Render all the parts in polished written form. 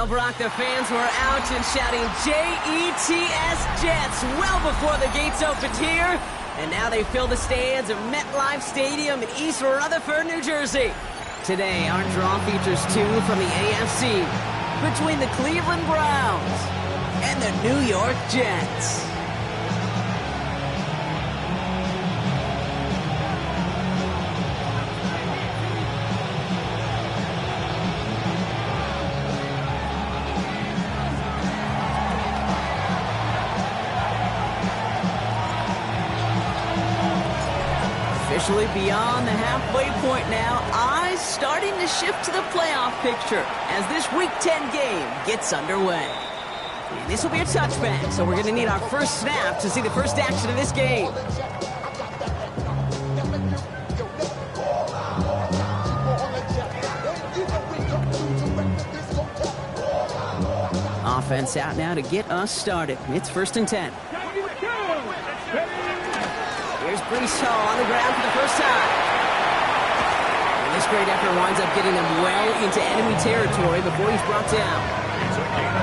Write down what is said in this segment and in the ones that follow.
Well, Brock, the fans were out and shouting J-E-T-S Jets well before the gates opened here. And now they fill the stands of MetLife Stadium in East Rutherford, New Jersey. Today, our draw features two from the AFC between the Cleveland Browns and the New York Jets. Officially beyond the halfway point now, eyes starting to shift to the playoff picture as this Week 10 game gets underway. And this will be a touchback, so we're going to need our first snap to see the first action of this game. Offense out now to get us started. It's 1st and 10. Here's Breece Hall on the ground for the first time. And this great effort winds up getting him well into enemy territory before he's brought down.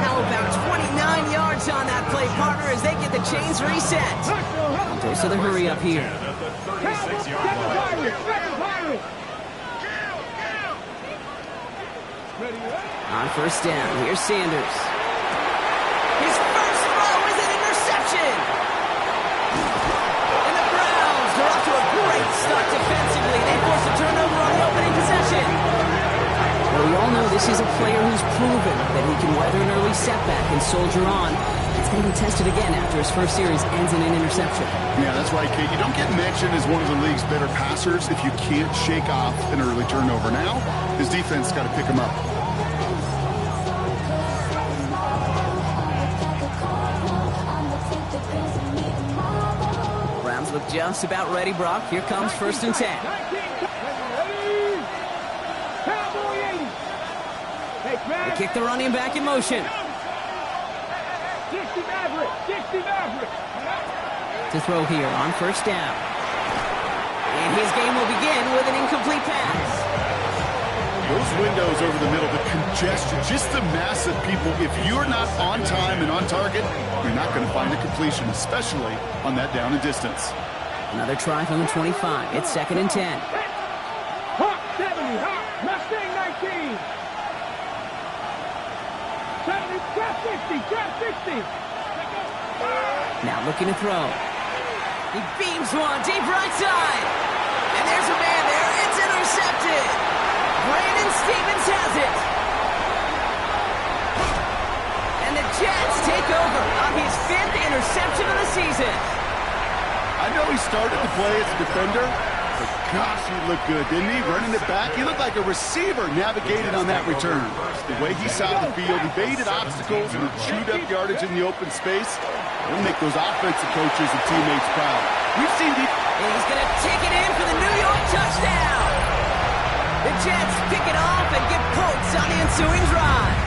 How about 29 yards on that play, partner, as they get the chains reset. Dose of the hurry up here. On 1st down, here's Sanders. His first throw is an interception. Off to a great start defensively. They force a turnover on the opening possession. Well, we all know this is a player who's proven that he can weather an early setback and soldier on. It's going to be tested again after his first series ends in an interception. Yeah, that's right, Kate. You don't get mentioned as one of the league's better passers if you can't shake off an early turnover. Now, his defense has got to pick him up. Look just about ready, Brock. Here comes 1st and 10. They kick the running back in motion. To throw here on 1st down. And his game will begin with an incomplete pass. Those windows over the middle, the congestion, just the mass of people. If you're not on time and on target, you're not going to find a completion, especially on that down and distance. Another try from the 25. It's 2nd and 10. Hawk 70, Hawk, Mustang 19. 70, drop 60, drop 60. Now looking to throw. He beams one deep right side. And there's a man there. It's intercepted. Brandon Stephens has it. And the Jets take over on his 5th interception of the season. I know he started to play as a defender, but gosh, he looked good, didn't he? Running it back, he looked like a receiver navigating on that return. The way he saw the field, he baited obstacles and chewed up yardage in the open space. It'll make those offensive coaches and teammates proud. We've seen the... And he's going to take it in for the New York touchdown. The Jets pick it off and get points on the ensuing drive.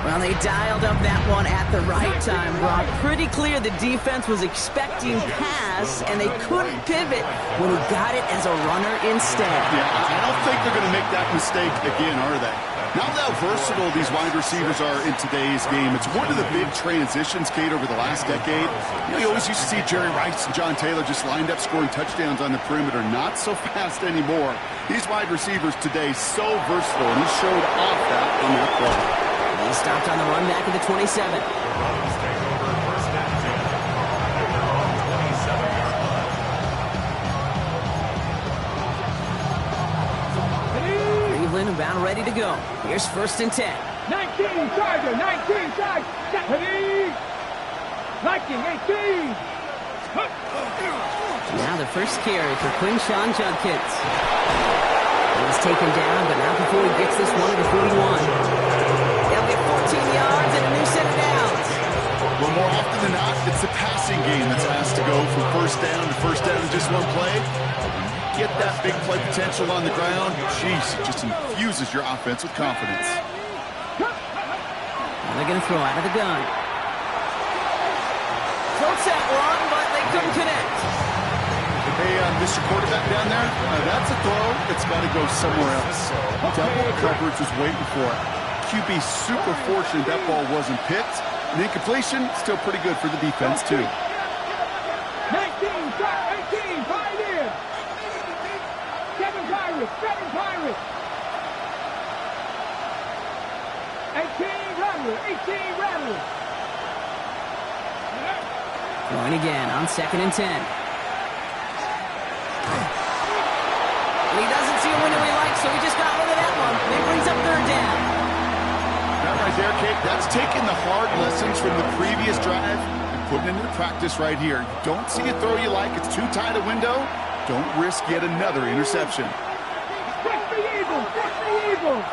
Well, they dialed up that one at the right time, Brock. Pretty clear the defense was expecting pass, and they couldn't pivot when he got it as a runner instead. Yeah, I don't think they're going to make that mistake again, are they? Now how versatile these wide receivers are in today's game. It's one of the big transitions, Kate, over the last decade. You know, you always used to see Jerry Rice and John Taylor just lined up scoring touchdowns on the perimeter. Not so fast anymore. These wide receivers today so versatile, and he showed off that on that play. He stopped on the run back at the 27. Cleveland about ready to go. Here's 1st and 10. 19, Charger, 19, Charger. 19, 18. Now the first carry for Quinshon Judkins. He was taken down, but not before he gets this one to the 41. They'll get 14 yards and a new set of downs. Well, more often than not, it's the passing game that's asked to go from 1st down to 1st down in just one play. Get that big play potential on the ground. Jeez, it just infuses your offense with confidence. Now they're going to throw out of the gun. Floats that one, but they couldn't connect. Hey, Mr. Quarterback down there, that's a throw that's got to go somewhere else. Double coverage was waiting for it. QB super fortunate that ball wasn't picked. And incompletion, still pretty good for the defense, too. 19, 18, right in. 7 Pirates, 7 Pirates. 18 Rattler, 18 Rattler. Going again on 2nd and 10. And he doesn't see a window he likes, so he just got rid of that one. And it brings up 3rd down. That right there, Kate, that's taking the hard lessons from the previous drive and putting it into practice right here. You don't see a throw you like, it's too tight a window. Don't risk yet another interception. Catch the Eagles, catch the Eagles.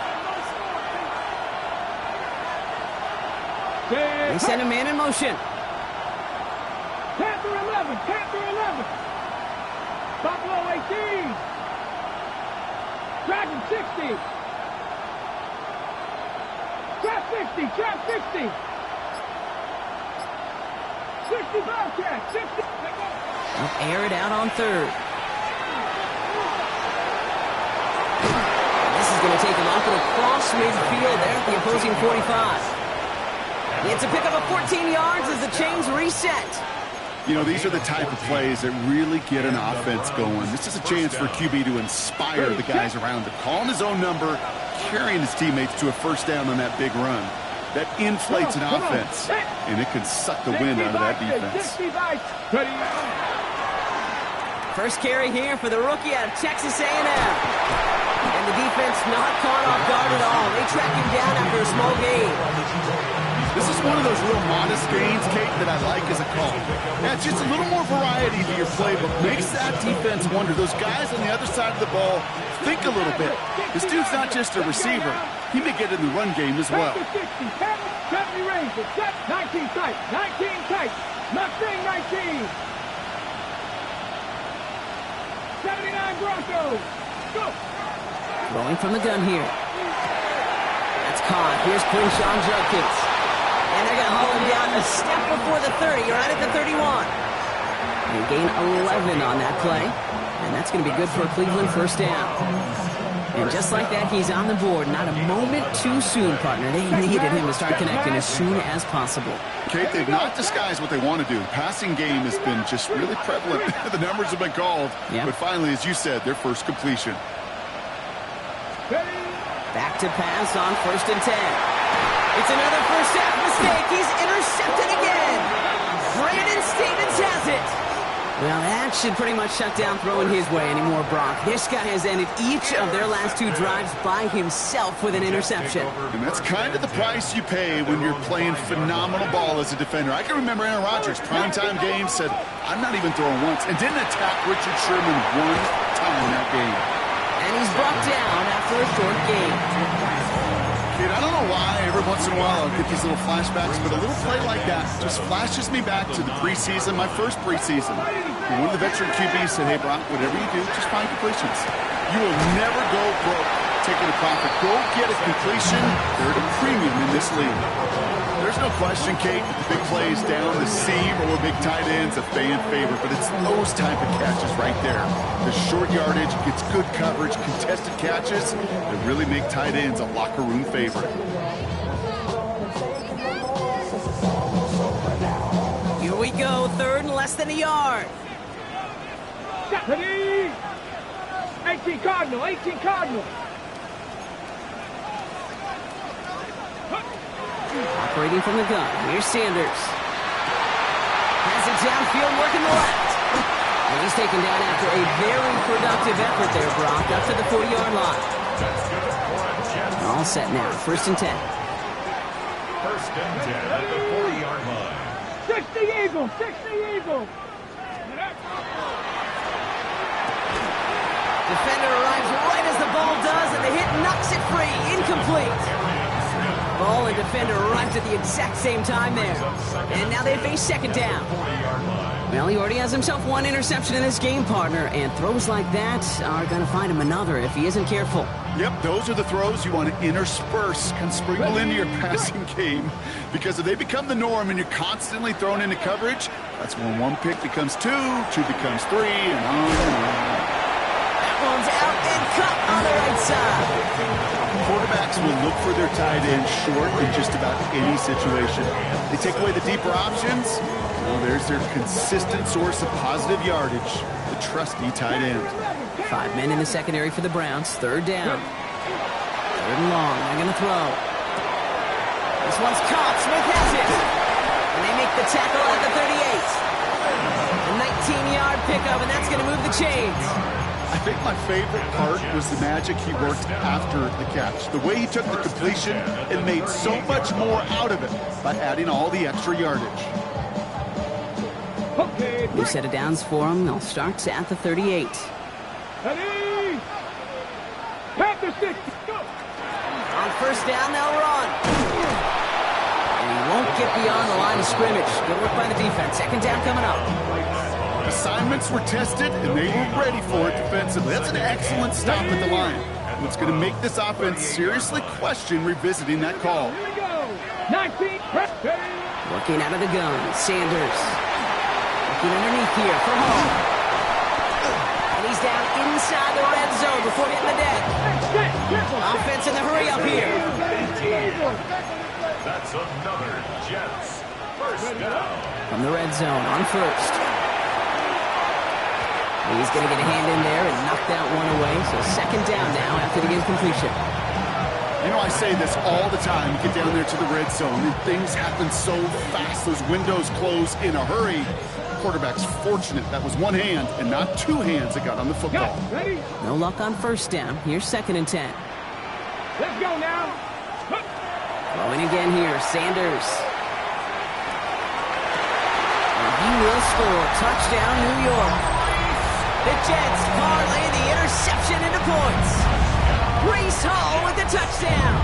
They send a man in motion. Panther 11, Panther 11. Buffalo 18. Dragon 60. Trap 60, trap 60. 60 Bobcat, 60. They'll air it out on 3rd. This is going to take him off and across midfield there at the opposing 45. It's a pickup of 14 yards as the chains reset. You know, these are the type of plays that really get an offense going. This is a chance for QB to inspire the guys around him. Calling his own number, carrying his teammates to a 1st down on that big run. That inflates an offense, and it can suck the wind out of that defense. First carry here for the rookie out of Texas A&M. And the defense not caught off guard at all. They track him down after a small gain. This is one of those real modest gains, Kate, that I like as a call. Yeah, it's just a little more variety to your playbook. Makes that defense wonder. Those guys on the other side of the ball think a little bit. This dude's not just a receiver. He may get in the run game as well. 60, 70 Rangers, 19 tight, 19 tight. Mustang 19. 79 Broncos. Go. Throwing from the gun here. That's caught. Here's Quinshon Judkins. And they're going to haul him down a step before the 30, right at the 31. They gain 11 on that play. And that's going to be good for a Cleveland 1st down. And just like that, he's on the board. Not a moment too soon, partner. They needed him to start connecting as soon as possible. Kate, they've not disguised what they want to do. Passing game has been just really prevalent. The numbers have been called. Yep. But finally, as you said, their first completion. Back to pass on 1st and 10. It's another first half mistake. He's intercepted again. Brandon Stevens has it. Well, that should pretty much shut down throwing his way anymore, Brock. This guy has ended each of their last 2 drives by himself with an interception. And that's kind of the price you pay when you're playing phenomenal ball as a defender. I can remember Aaron Rodgers, primetime game, said, I'm not even throwing once, and didn't attack Richard Sherman one time in that game. And he's brought down after a short game. Kid, I don't know why every once in a while I'll get these little flashbacks, but a little play like that just flashes me back to the preseason, my first preseason. And one of the veteran QBs said, hey, Brock, whatever you do, just find completions. You will never go broke taking a profit. Go get a completion. They're at a premium in this league. There's no question, Kate, the big plays down the seam or big tight ends, a fan favorite, but it's those type of catches right there. The short yardage, gets good coverage, contested catches that really make tight ends a locker room favorite. Here we go, 3rd and less than a yard. 18 Cardinal, 18 Cardinal. Operating from the gun. Here's Sanders. Has it downfield, working the left. And he's taken down after a very productive effort there, Brock, up to the 40-yard line. All set now. 1st and 10. 1st and 10 at the 40-yard line. 60 Eagles, 60 Eagles. Defender arrives right as the ball does, and the hit knocks it free. Incomplete. Ball and defender arrived at the exact same time there. And now they face second down. Well, he already has himself one interception in this game, partner, and throws like that are going to find him another if he isn't careful. Yep, those are the throws you want to intersperse, kind of sprinkle into your passing game, because if they become the norm and you're constantly thrown into coverage, that's when one pick becomes two becomes three, and on and on. That one's out and cut on the right side. Quarterbacks will look for their tight end short in just about any situation. They take away the deeper options. Well, there's their consistent source of positive yardage, the trusty tight end. 5 men in the secondary for the Browns. Third down. Third and long. They're going to throw. This one's caught. Smith has it. And they make the tackle at the 38. A 19-yard pickup, and that's going to move the chains. I think my favorite part was the magic he worked after the catch. The way he took the completion and made so much more out of it by adding all the extra yardage. New set of downs for him. They'll start at the 38. Ready? Panther 6. On first down, they'll run. And he won't get beyond the line of scrimmage. Good work by the defense. Second down coming up. Assignments were tested, and they were ready for it defensively. That's an excellent stop at the line. It's going to make this offense seriously question revisiting that call. Here we go. 19. Working out of the gun. Sanders. Working underneath here for Hall. And he's down inside the red zone before hitting the deck. Offense in the hurry up here. That's another Jets. First down. From the red zone on first. He's going to get a hand in there and knock that one away. So second down now after the incompletion. You know, I say this all the time. You get down there to the red zone, and things happen so fast. Those windows close in a hurry. Quarterback's fortunate that was one hand and not two hands that got on the football. Ready? No luck on first down. Here's second and 10. Let's go now. Throwing again here. Sanders. And he will score. Touchdown, New York. The Jets parlay the interception into points. Breece Hall with the touchdown.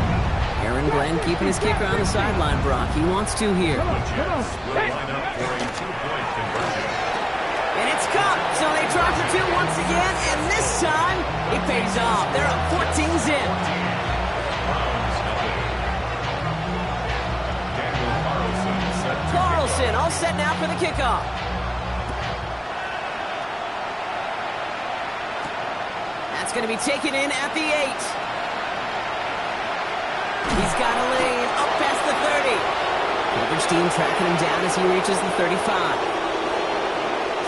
Aaron Glenn keeping his kicker on the sideline, Brock. He wants two here. Come on. Line up for a two-point conversion. And it's caught. So they try for two once again, and this time it pays off. They're up 14-zip. Carlson all set now for the kickoff. That's going to be taken in at the 8. He's got a lane up past the 30. Coverage team tracking him down as he reaches the 35.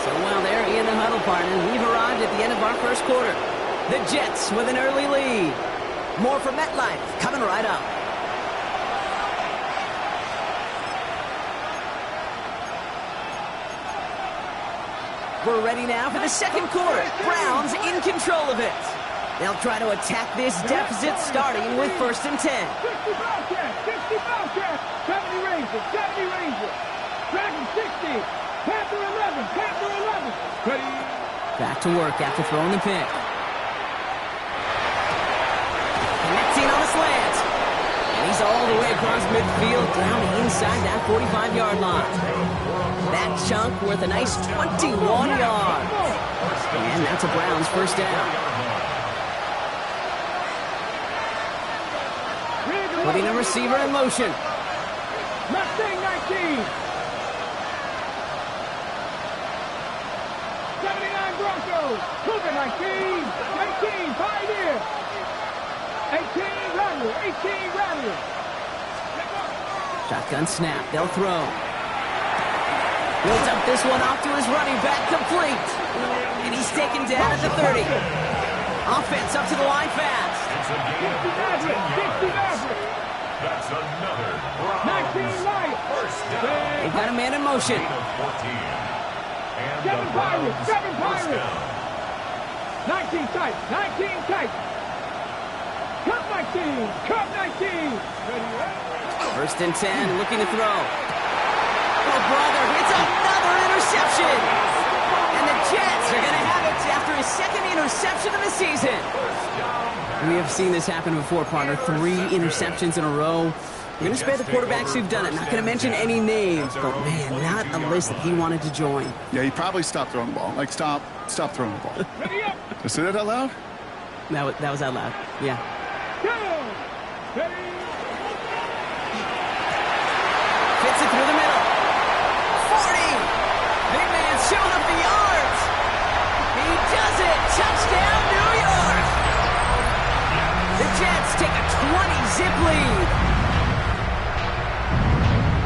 So while they're in the huddle, partner, we've arrived at the end of our first quarter. The Jets with an early lead. More from MetLife coming right up. We're ready now for the second quarter. Browns in control of it. They'll try to attack this deficit starting with first and 10. 60 Bobcats. 70 Rangers. Dragon 60. Panther 11. Ready? Back to work after throwing the pick. Connecting on the slant. And he's all the way across midfield down inside that 45-yard line. That chunk worth a nice 21 yards. And that's a Browns first down. Putting a receiver in motion. Mustang 19. 79 Broncos. Cougar 19. 19 Pioneer. 18 Rattler. Shotgun snap. They'll throw. He'll dump this one off to his running back, complete. And he's taken down at the 30. Offense up to the line fast. 60 Maverick. That's another 19 Light. first down. They've got a man in motion. 14. And 7 Pirates. first down. 19 tight. Cup 19. First and 10, looking to throw. Oh, brother, it's another interception. And the Jets are going to have it after his second interception of the season. We have seen this happen before, partner. 3 interceptions in a row. We're going to spare the quarterbacks who've done it. Not going to mention any names, but, man, not a list that he wanted to join. Yeah, he probably stopped throwing the ball. Like, stop throwing the ball. Did I say that out loud? That was out loud, yeah. Fits it through the middle. 40. Big man showing up the yards. He does it. Touchdown, New York. The Jets take a 20-zip lead.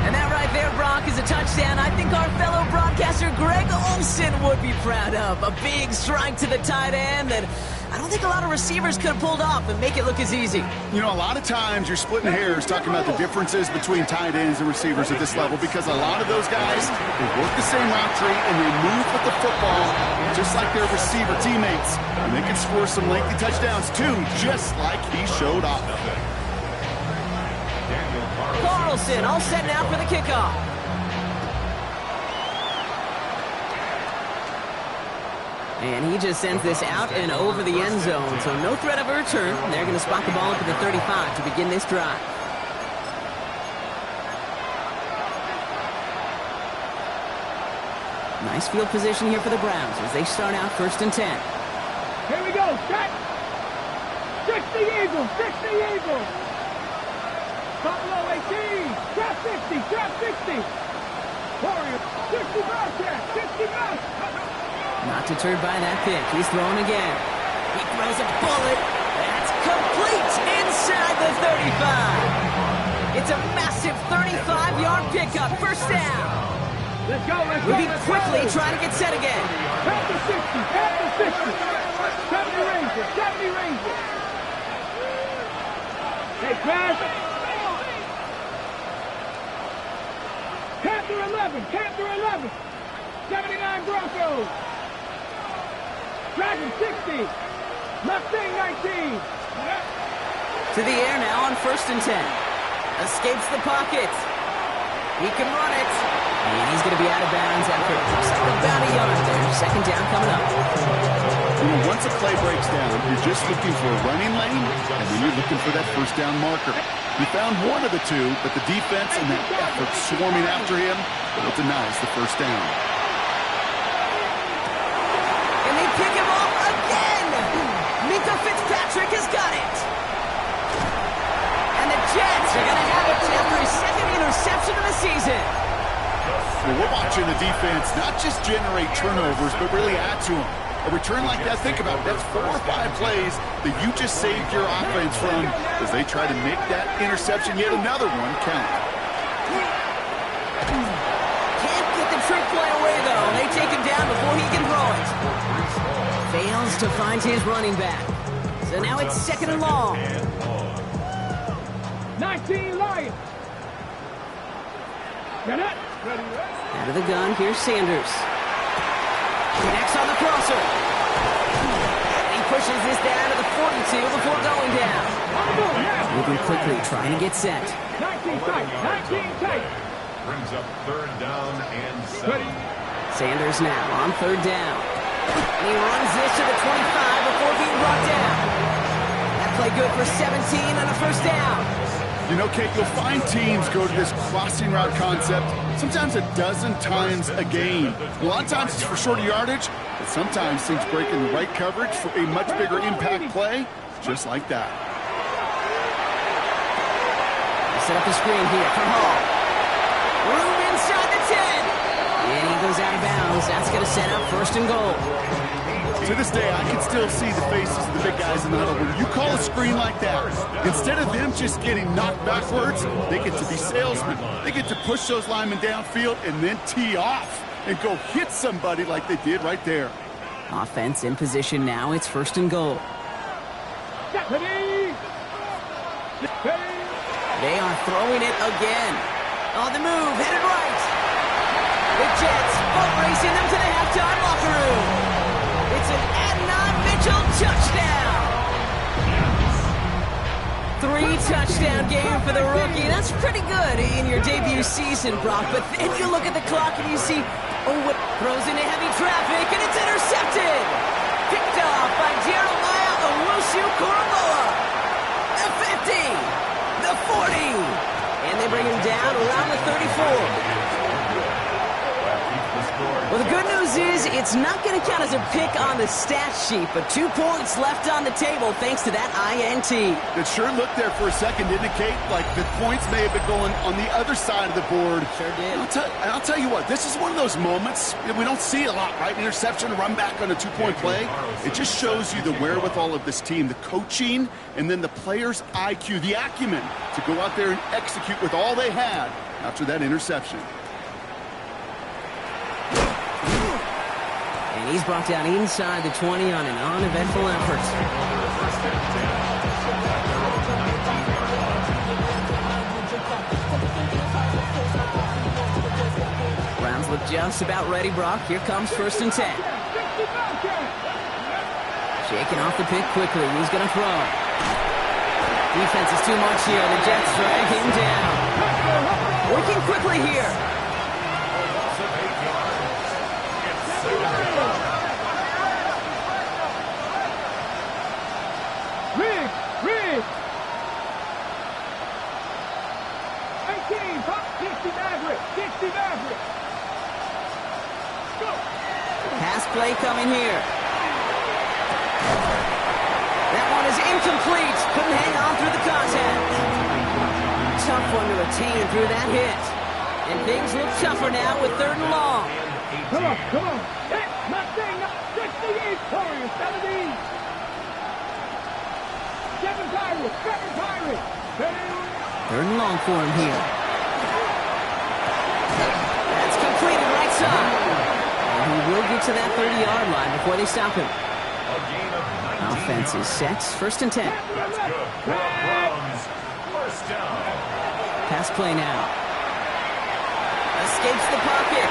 And that right there, Brock, is a touchdown I think our fellow broadcaster Greg Olsen would be proud of. A big strike to the tight end that I don't think a lot of receivers could have pulled off and make it look as easy. You know, a lot of times you're splitting hairs talking about the differences between tight ends and receivers at this level because a lot of those guys, they work the same route tree and they move with the football just like their receiver teammates. And they can score some lengthy touchdowns too, just like he showed off. Carlson all set now for the kickoff. And he just sends this out and over the end zone, so no threat of a return. They're going to spot the ball up at the 35 to begin this drive. Nice field position here for the Browns as they start out 1st and 10. Here we go, set. 60 Eagles, 60 Eagles. Buffalo 18, trap 60, trap 60. Warriors, 60 Bobcats, 60 Bobcats. Not deterred by that pick. He's throwing again. He throws a bullet. That's complete inside the 35. It's a massive 35-yard pickup. 1st down. Let's go, let's go. We'll be quickly trying to get set again. After 60, after 60. 70 Rangers, 70 Rangers. Hey, pass. Panther 11, Panther 11. 79 Broncos. Dragon 60. Mustang 19. To the air now on 1st and 10. Escapes the pocket. He can run it. And he's going to be out of bounds after about a yard there. 2nd down coming up. You know, once a play breaks down, you're just looking for a running lane, and then you're looking for that 1st down marker. He found one of the two, but the defense and that effort swarming after him, it denies the 1st down. And they pick him off again. Minka Fitzpatrick has got it. And the Jets are going to have it after his 2nd interception of the season. Well, we're watching the defense not just generate turnovers, but really add to them. A return like that, think about it, that's 4 or 5 plays that you just saved your offense from as they try to make that interception, yet another one, count. Can't get the trick play away, though. They take him down before he can throw it. Fails to find his running back. So now it's 2nd and long. 19 Lions. Out of the gun, here's Sanders. Connects on the crosser. And he pushes this down to the 42 before going down. Moving quickly, trying to get set. 19 tight, 19 tight. Brings up 3rd down and 7. Sanders now on 3rd down. And he runs this to the 25 before being brought down. That play good for 17 and a 1st down. You know, Kate, you'll find teams go to this crossing route concept sometimes a dozen times a game. A lot of times it's for shorter yardage, but sometimes things break in the right coverage for a much bigger impact play, just like that. Set up the screen here from Hall. Room inside the 10. And he goes out of bounds. That's going to set up 1st and goal. To this day, I can still see the faces of the big guys in the huddle. When you call a screen like that, instead of them just getting knocked backwards, they get to be salesmen. They get to push those linemen downfield and then tee off and go hit somebody like they did right there. Offense in position now. It's 1st and goal. They are throwing it again. On the move, headed right. The Jets boat racing them to the halftime locker room. It's an Adnan Mitchell touchdown. 3-touchdown game for the rookie. That's pretty good in your debut season, Brock. But then you look at the clock and you see, what throws into heavy traffic, and it's intercepted. Picked off by Jeremiah Owusu-Koramoah. The 50, the 40, and they bring him down around the 34. Well, the good news is it's not going to count as a pick on the stat sheet, but 2 points left on the table thanks to that INT. It sure looked there for a second to indicate like the points may have been going on the other side of the board. Sure did. I'll tell you what, this is one of those moments we don't see a lot, right? Interception, run back on a 2-point play. It just shows you the wherewithal of this team, the coaching, and then the players' IQ, the acumen to go out there and execute with all they had after that interception. And he's brought down inside the 20 on an uneventful effort. Browns look just about ready, Brock. Here comes 1st and 10. Shaking off the pick quickly. He's going to throw. Defense is too much here. The Jets drag him down. Working quickly here. Riggs! 18, pop, 60 Maverick. Go! Pass play coming here. That one is incomplete. Couldn't hang on through the contact. Tough one to retain through that hit. And things look tougher now with 3rd and long. Come on. That's Mustang, 68, Warriors, 70. 7 Pirates. 3rd and long for him here. That's completed right side. And he will get to that 30-yard line before they stop him. Offense is set. 1st and 10. That's good. Browns. 1st down. Pass play now. Escapes the pocket.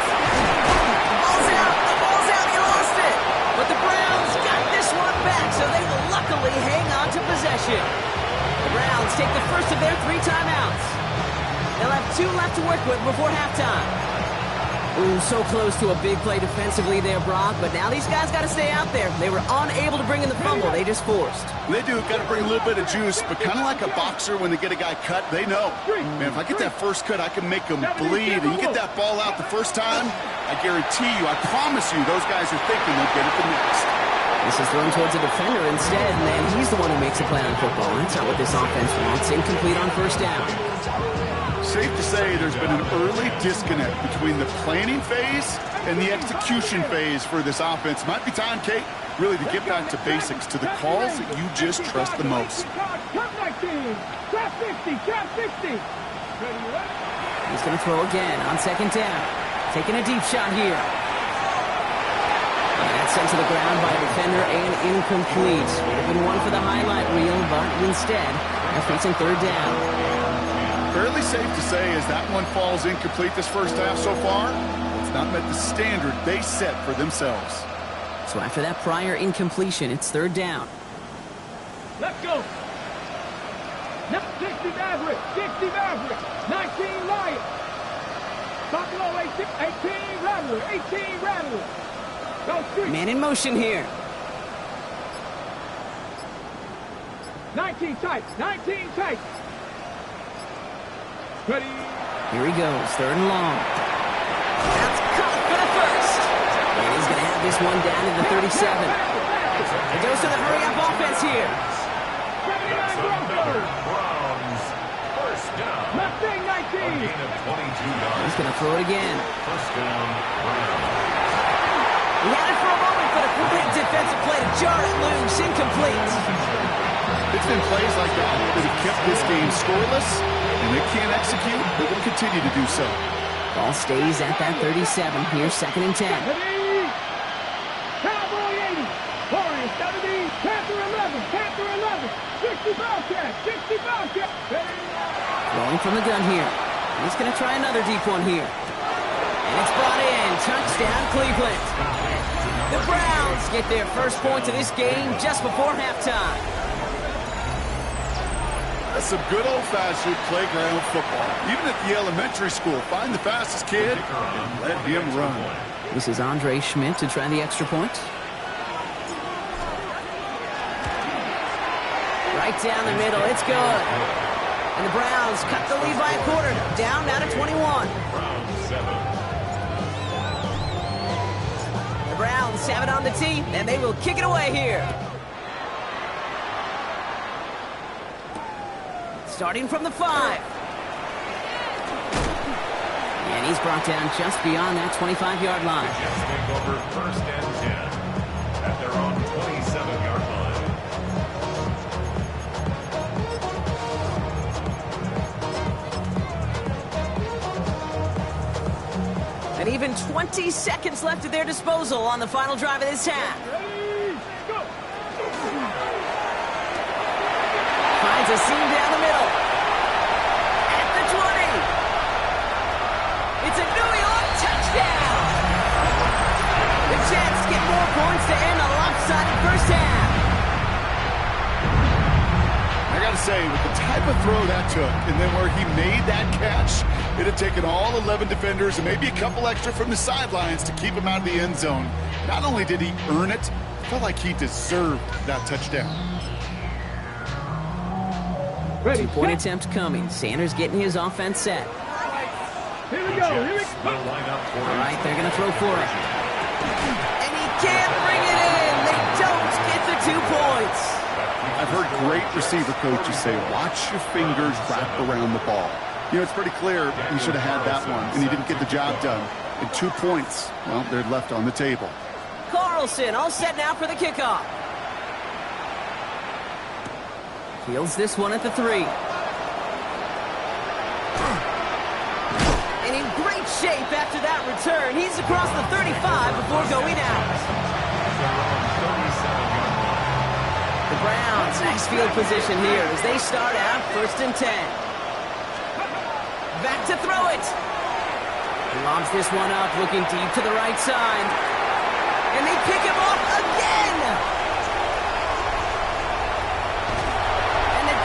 The ball's out. He lost it. But the Browns got this one back, so they will luckily hang on to possession. The Browns take the first of their 3 timeouts. They'll have 2 left to work with before halftime. Ooh, so close to a big play defensively there, Brock, but now these guys got to stay out there. They were unable to bring in the fumble they just forced. They do, got to bring a little bit of juice, but kind of like a boxer when they get a guy cut, they know. Man, if I get that first cut, I can make them bleed. And you get that ball out the first time, I guarantee you, I promise you, those guys are thinking they'll get it the next. This is thrown towards a defender instead, and then he's the one who makes a play on football. That's not what this offense wants. Incomplete on 1st down. Safe to say there's been an early disconnect between the planning phase and the execution phase for this offense. Might be time, Kate, really to get back to basics, to the calls that you just trust the most. He's going to throw again on 2nd down. Taking a deep shot here. And that's sent to the ground by a defender and incomplete. Would have been one for the highlight reel, but instead, they're facing 3rd down. Fairly safe to say as that one falls incomplete this first half so far, it's not met the standard they set for themselves. So after that prior incompletion, it's 3rd down. Let's go. 60 Maverick. 19 Lions. Buffalo 18 Rattler. Man in motion here. 19 tight. Ready. Here he goes, 3rd and long. That's caught for the first. And he's going to have this one down to the 37. He goes to the hurry-up offense here. 79 Broncos. Browns. 1st down. Mustang 19. Gain of 22 yards. He's going to throw it again. 1st down. Browns. He had it for a moment, but a quick defensive play to jar it loose. Incomplete. It's been plays like that that have kept this game scoreless, and they can't execute. They will continue to do so. Ball stays at that 37. Here's 2nd and 10. Cowboy 80. Warriors 70. Panther 11. 60 Bobcat. Throwing from the gun here. He's going to try another deep one here. And it's brought in. Touchdown, Cleveland. The Browns get their first points of this game just before halftime. That's some good old-fashioned playground football. Even at the elementary school, find the fastest kid and let him run. This is Andre Schmidt to try the extra point. Right down the middle, it's good. And the Browns cut the lead by a quarter, down now to 21. The Browns have it on the tee, and they will kick it away here. Starting from the 5. And he's brought down just beyond that 25-yard line. Jets take over 1st and 10 at their own 27-yard line. And even 20 seconds left at their disposal on the final drive of this half. Finds a seam down the middle. At the 20. It's a New York touchdown. The Jets get more points to end a lopsided first half. I got to say, with the type of throw that took, and then where he made that catch, it had taken all 11 defenders and maybe a couple extra from the sidelines to keep him out of the end zone. Not only did he earn it, I felt like he deserved that touchdown. Two-point attempt coming. Sanders getting his offense set. Here we go. Will line up for All right, they're going to throw for it. And he can't bring it in. They don't get the 2 points. I've heard great receiver coaches say, watch your fingers wrap around the ball. You know, it's pretty clear he should have had that one, and he didn't get the job done. And 2 points, well, they're left on the table. Carlson all set now for the kickoff. Fields this one at the 3. And in great shape after that return. He's across the 35 before going out. The Browns, nice field position here as they start out 1st and 10. Back to throw it. He lobs this one up, looking deep to the right side. And they pick him off again.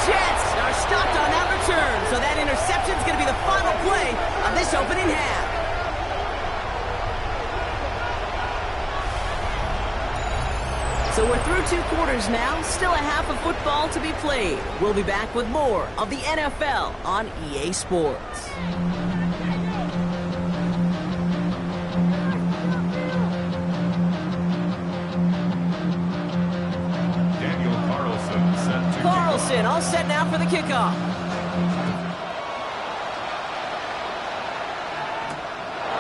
Jets are stopped on that return, so that interception is going to be the final play of this opening half. So we're through 2 quarters now, still a half of football to be played. We'll be back with more of the NFL on EA Sports. Carlson all set now for the kickoff.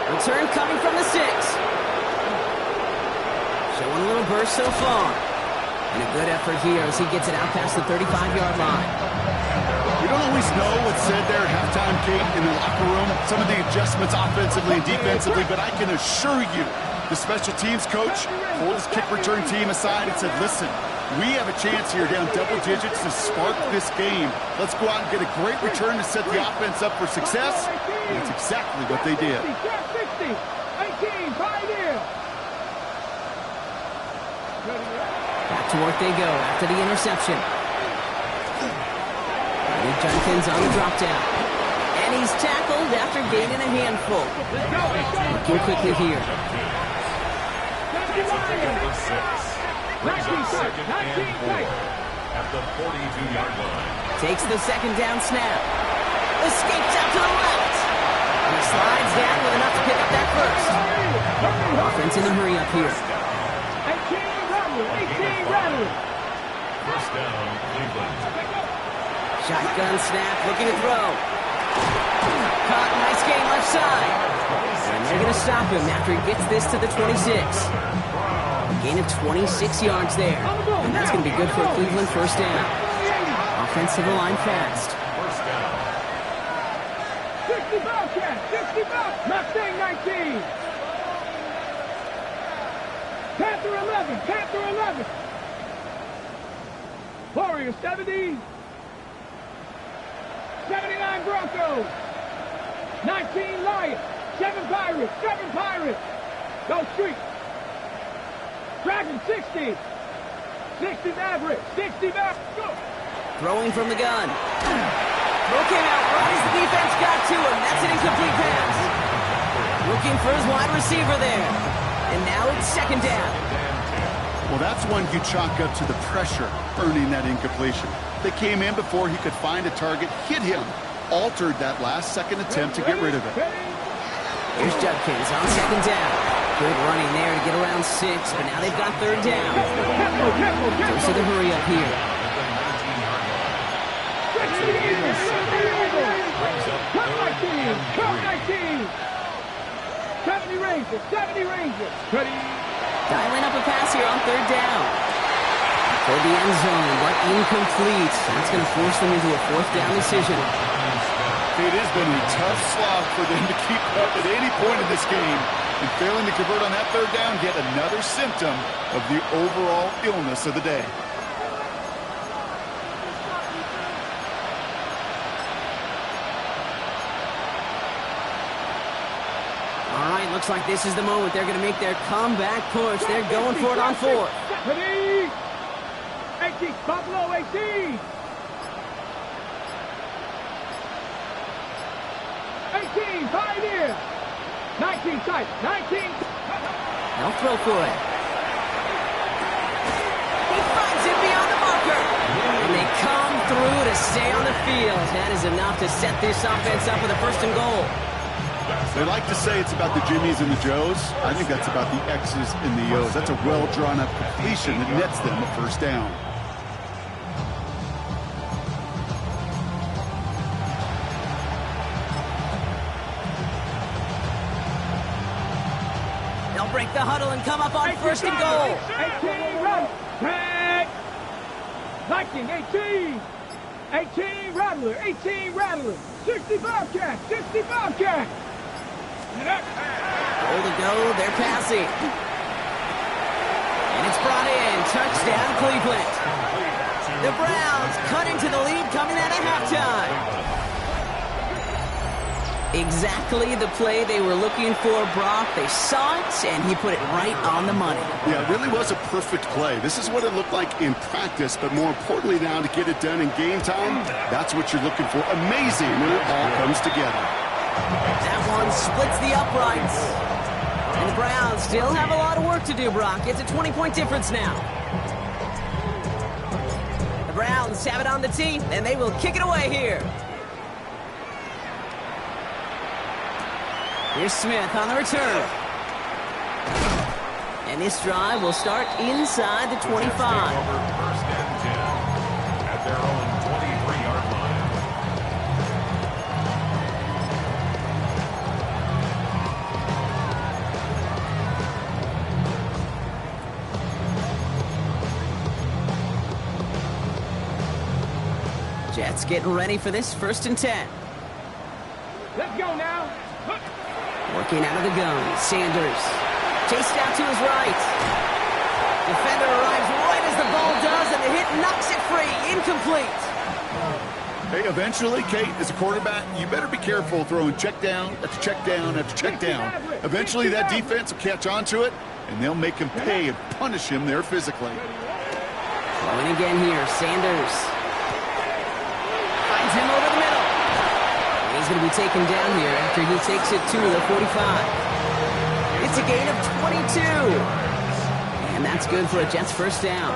Return coming from the 6. Showing a little burst so far. And a good effort here as he gets it out past the 35-yard line. We don't always know what's said there at halftime, Kate, in the locker room. Some of the adjustments offensively and defensively, but I can assure you, the special teams coach pulled his kick return team aside and said, listen, we have a chance here down double digits to spark this game. Let's go out and get a great return to set the offense up for success. And that's exactly what they did. 60, 18, pioneer. Back to work they go after the interception. Nick Jenkins on the drop down. And he's tackled after gaining a handful. Looking quickly here. 19 tight. At the 42-yard line. Takes the 2nd down snap. Escapes out to the left. And he slides down with enough to pick up that first. Offense in the hurry up here. 18 rattle. 1st down, Cleveland. Shotgun snap, looking to throw. Caught, nice game left side. And they're going to stop him after he gets this to the 26. A gain of 26 yards there. And that's going to be good for a Cleveland 1st down. Offense to the line fast. 1st down. 60 Bobcat, 60 Bobcat. Mustang 19. Panther 11, Panther 11. Warrior 70. 79 Broncos. 19 Lions. 7 Pirates, 7 Pirates. Go Street. Dragon 60. 60 Maverick, 60 Maverick. Go. Throwing from the gun. Throw came out right as the defense got to him. That's an incomplete pass. Looking for his wide receiver there. And now it's second down. Well, that's one you chalk up to the pressure earning that incompletion. They came in before he could find a target, hit him, altered that last-second attempt to get rid of it. Here's Judkins on second down. Good running there to get around 6, but now they've got third down. Goes to the hurry up here. Come 19. 70 Rangers. 70 Rangers. Ready. Dialing up a pass here on third down. For the end zone, but incomplete. That's going to force them into a fourth down decision. It has been a tough slog for them to keep up at any point in this game. And failing to convert on that third down, yet another symptom of the overall illness of the day. All right, looks like this is the moment. They're going to make their comeback push. They're going for it on fourth. 18, Buffalo 18. 18, pioneer. 19 tight, 19. They'll throw for it. He finds it beyond the marker. And they come through to stay on the field. That is enough to set this offense up with a first and goal. They like to say it's about the Jimmies and the Joes. I think that's about the X's and the O's. That's a well-drawn-up completion that nets them a first down. They'll break the huddle and come up on first and goal. 18, run. Tag. 19, 18. 18, Rattler. 18, Rattler. 60 Bobcat. 60 Bobcat. Goal to go, they're passing. And it's brought in. Touchdown, Cleveland. The Browns cut into the lead coming out of halftime. Exactly the play they were looking for, Brock. They saw it, and he put it right on the money. Yeah, it really was a perfect play. This is what it looked like in practice, but more importantly now to get it done in game time, that's what you're looking for. Amazing when it all comes together. That one splits the uprights. And the Browns still have a lot of work to do, Brock. It's a 20-point difference now. The Browns have it on the tee, and they will kick it away here. Here's Smith on the return. And this drive will start inside the 25. First and 10 at their own 23-yard line. Jets getting ready for this first and 10. Let's go now. Working out of the gun, Sanders. Chased out to his right. Defender arrives right as the ball does, and the hit knocks it free. Incomplete. Hey, eventually, Kate, as a quarterback, you better be careful throwing check down after check down after check down. Eventually, that defense will catch on to it, and they'll make him pay and punish him there physically. Throwing again here, Sanders. Finds him over the middle. He's going to be taken down here after he takes it to the 45. It's a gain of 22. And that's good for a Jets first down.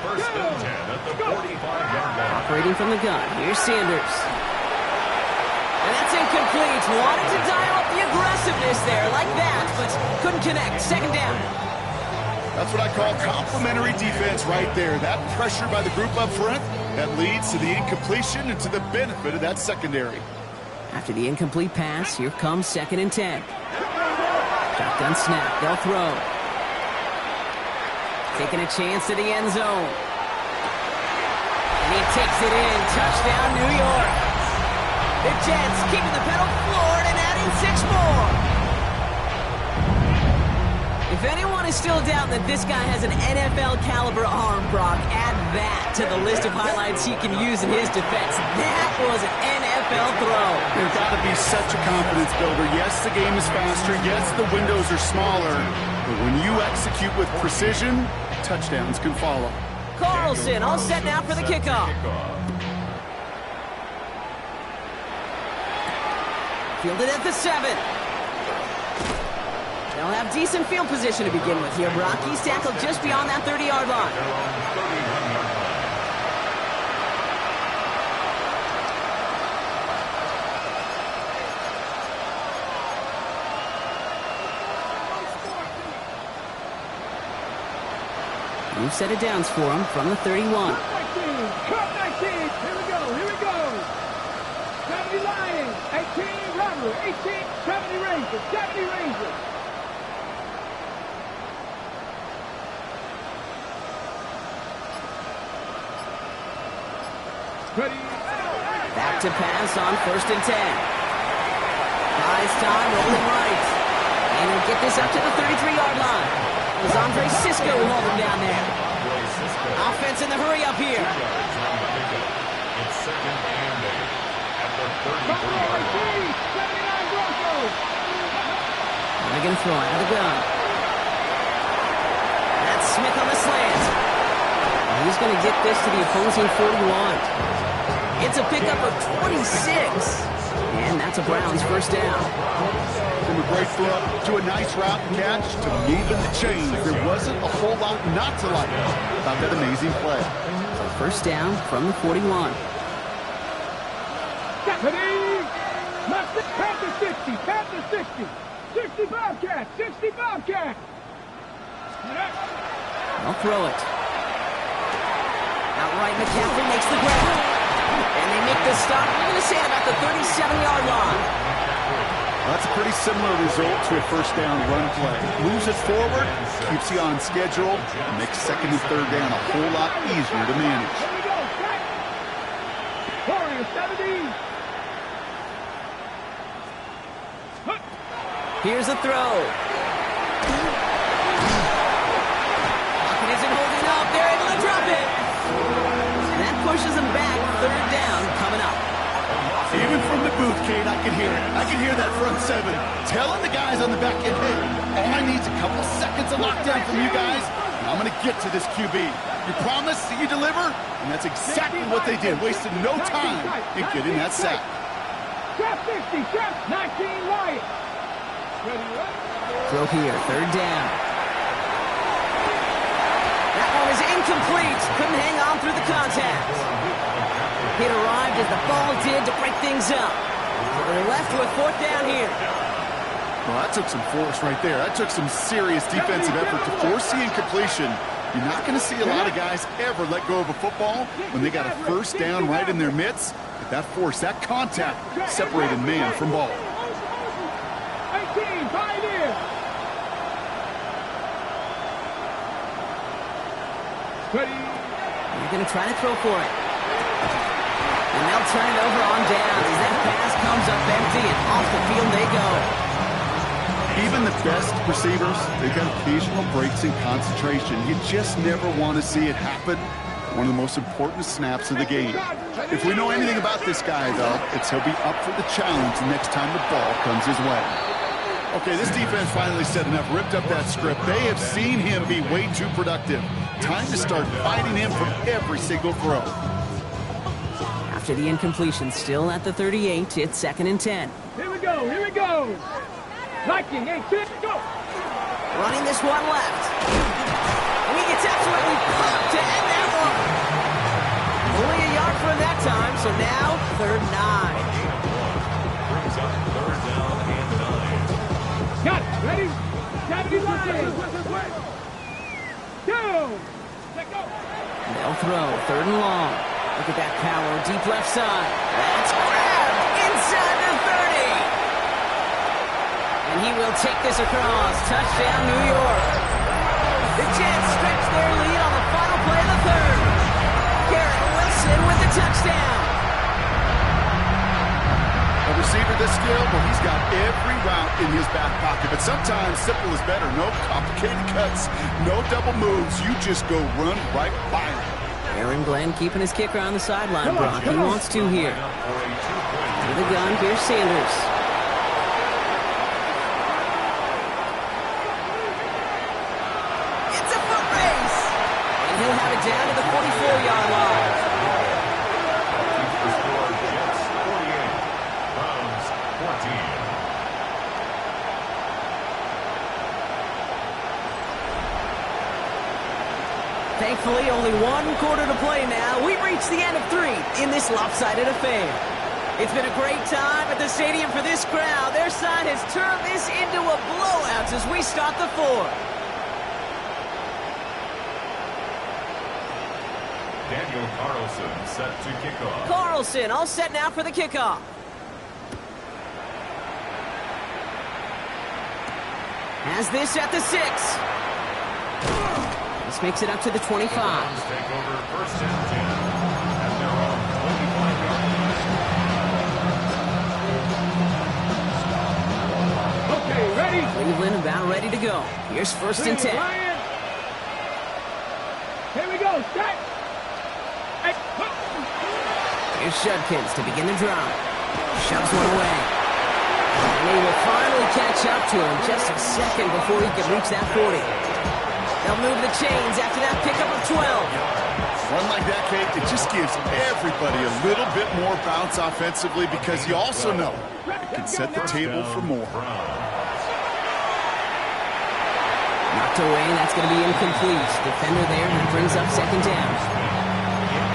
First and 10 at the 45-yard line. Operating from the gun. Here's Sanders. And that's incomplete. Wanted to dial up the aggressiveness there like that, but couldn't connect. Second down. That's what I call complimentary defense right there. That pressure by the group up front, that leads to the incompletion and to the benefit of that secondary. After the incomplete pass, here comes second and 10. Shotgun snap. They'll throw. Taking a chance to the end zone. And he takes it in. Touchdown, New York. The Jets keeping the pedal floored and adding 6 more. If anyone is still doubting that this guy has an NFL caliber arm, Brock, add that to the list of highlights he can use in his defense. That was an NFL throw. There's got to be such a confidence builder. Yes, the game is faster. Yes, the windows are smaller. But when you execute with precision, touchdowns can follow. Carlson all set now for the kickoff. Fielded at the 7. They'll have decent field position to begin with here, Brock. He's tackled just beyond that 30-yard line. New set of downs for him from the 31. Cut 19. Here we go. 70 Lions, 18 Robber, 18, 70 Rangers, 70 Rangers. Ready. Back to pass on 1st and 10. Buys time, rolling right. And he'll get this up to the 33-yard line. As Andre Cisco will hold him down there. Offense in the hurry up here. It's 2nd and 8 at the 33-yard line. 79 Broncos. They're going to throw out of the gun. That's Smith on the slant. He's going to get this to the opposing 41. It's a pickup of 26. And that's a Browns first down. From a great throw to a nice route and catch to even the change. There wasn't a whole lot not to like about that amazing play. So first down from the 41. Deputy! Panther 60, Panther 60. 60 Bobcats, 60 Bobcats. They'll throw it. Outright McCaffrey makes the grab. And they make the stop. We're going to say at about the 37-yard line. That's a pretty similar result to a first down run play. Moves it forward, keeps you on schedule, and makes 2nd and 3rd down a whole lot easier to manage. Here we go, back. Warrior 70. Here's a throw. Pocket isn't holding up. They're able to drop it. And that pushes them back. 3rd down coming up. Even from the booth, Kate, I can hear it. I can hear that front 7 telling the guys on the back end, hey, all I need is a couple seconds of lockdown from you guys, and I'm going to get to this QB. You promise that you deliver? And that's exactly what they did. Wasted no time in getting that sack. Trap 60, trap 19 Lions. Throw here, 3rd down. That one is incomplete. Couldn't hang on through the contact. It arrived as the ball did to break things up. So they're left with 4th down here. Well, that took some force right there. That took some serious defensive effort to force the incompletion. You're not going to see a lot of guys ever let go of a football when they got a first down right in their midst. But that force, that contact, separated man from ball. 18, Pioneer. Ready. They're going to try to throw for it. And they'll turn it over on downs as that pass comes up empty and off the field they go. Even the best receivers, they've got occasional breaks in concentration. You just never want to see it happen. One of the most important snaps of the game. If we know anything about this guy, though, it's he'll be up for the challenge the next time the ball comes his way. Okay, this defense finally said enough, ripped up that script. They have seen him be way too productive. Time to start fighting him from every single throw. After the incompletion, still at the 38, it's 2nd and 10. Here we go, here we go. Viking, 18, go. Running this one left. And he gets absolutely pumped to end that one. Only a yard for him that time, so now 3rd and 9. Brings up 3rd down and 9. Got it, ready? 70 Lions. Go. Let go. They'll throw, 3rd and long. Look at that power, deep left side. That's grabbed inside the 30. And he will take this across. Touchdown, New York. The Jets stretch their lead on the final play of the 3rd. Garrett Wilson with the touchdown. A receiver this skilled, well, he's got every route in his back pocket. But sometimes simple is better. No complicated cuts, no double moves. You just go run right by him. Aaron Glenn keeping his kicker on the sideline, Brock. He wants to here. To the gun, here's Sanders. It's a foot race. And he'll have it down to the Thankfully, only one quarter to play now. We've reached the end of 3 in this lopsided affair. It's been a great time at the stadium for this crowd. Their side has turned this into a blowout as we start the 4th. Daniel Carlson set to kick off. Carlson all set now for the kickoff. Has this at the 6. This makes it up to the 25. The Browns take over 1st and 10 at their own 25-yard line. Okay, ready? Cleveland about ready to go. Here's 1st and 10. Ryan. Here we go. Set. Hey. Here's Judkins to begin the drive. Shoves one away. And he will finally catch up to him just a second before he can reach that 40. They'll move the chains after that pickup of 12. Run like that, Kate, it just gives everybody a little bit more bounce offensively because you also know it can set the table for more. Knocked away, that's going to be incomplete. Defender there, and that brings up 2nd down.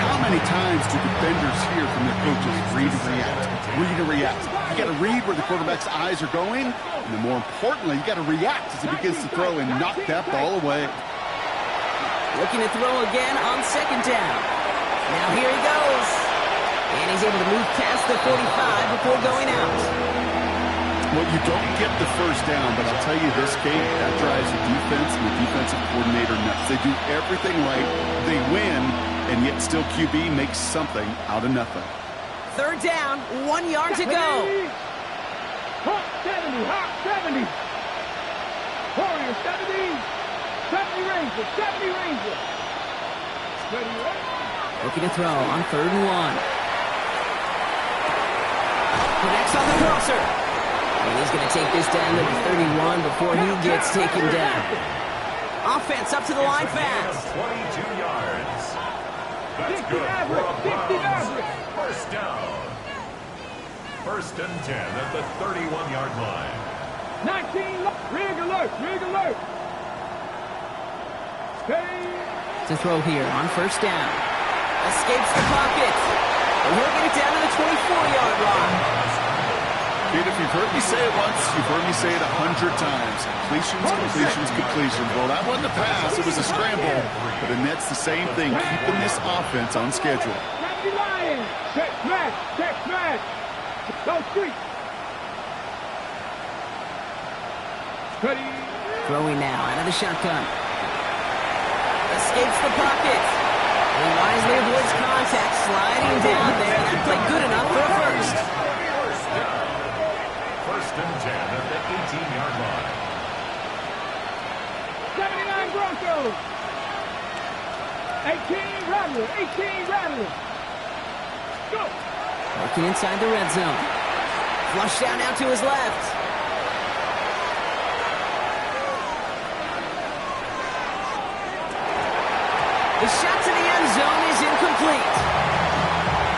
How many times do defenders hear from their coaches, read and react, read and react? You got to read where the quarterback's eyes are going, and then more importantly, you got to react as he begins to throw and knock that ball away. Looking to throw again on 2nd down. Now here he goes. And he's able to move past the 45 before going out. Well, you don't get the 1st down, but I'll tell you this, Kate, that drives the defense and the defensive coordinator nuts. They do everything right. They win, and yet still QB makes something out of nothing. 3rd down, 1 yard to go. Hawk 70, Hawk 70. Warrior 70. 70 Ranger, 70 Ranger. Steady Ranger. Looking to throw on 3rd and 1. Connects on the crosser. And he's going to take this down to the 31 before he gets taken down. Offense up to the line fast. 22 yards. That's 60 good for a 60 Browns average. 1st down. 1st and 10 at the 31-yard line. 19, rig alert, rig alert. Stay. To throw here on 1st down. Escapes the pocket. And he'll get it down to the 24-yard line. Kate, if you've heard me say it once, you've heard me say it 100 times. Completions, completions, completions. Well, that wasn't a pass. It was a scramble. But the Nets, the same thing, keeping this offense on schedule. 70 Lions. Check smash, check smash. Go street. Ready. Throwing now out of the shotgun. Escapes the pocket. And he wisely avoids contact, sliding down there. That played good enough for a 1st. 1st and 10 at the 18-yard line. 79 Broncos. 18 Rattler, 18 Rattler. Go. Working inside the red zone. Flush down now to his left. The shot to the end zone is incomplete.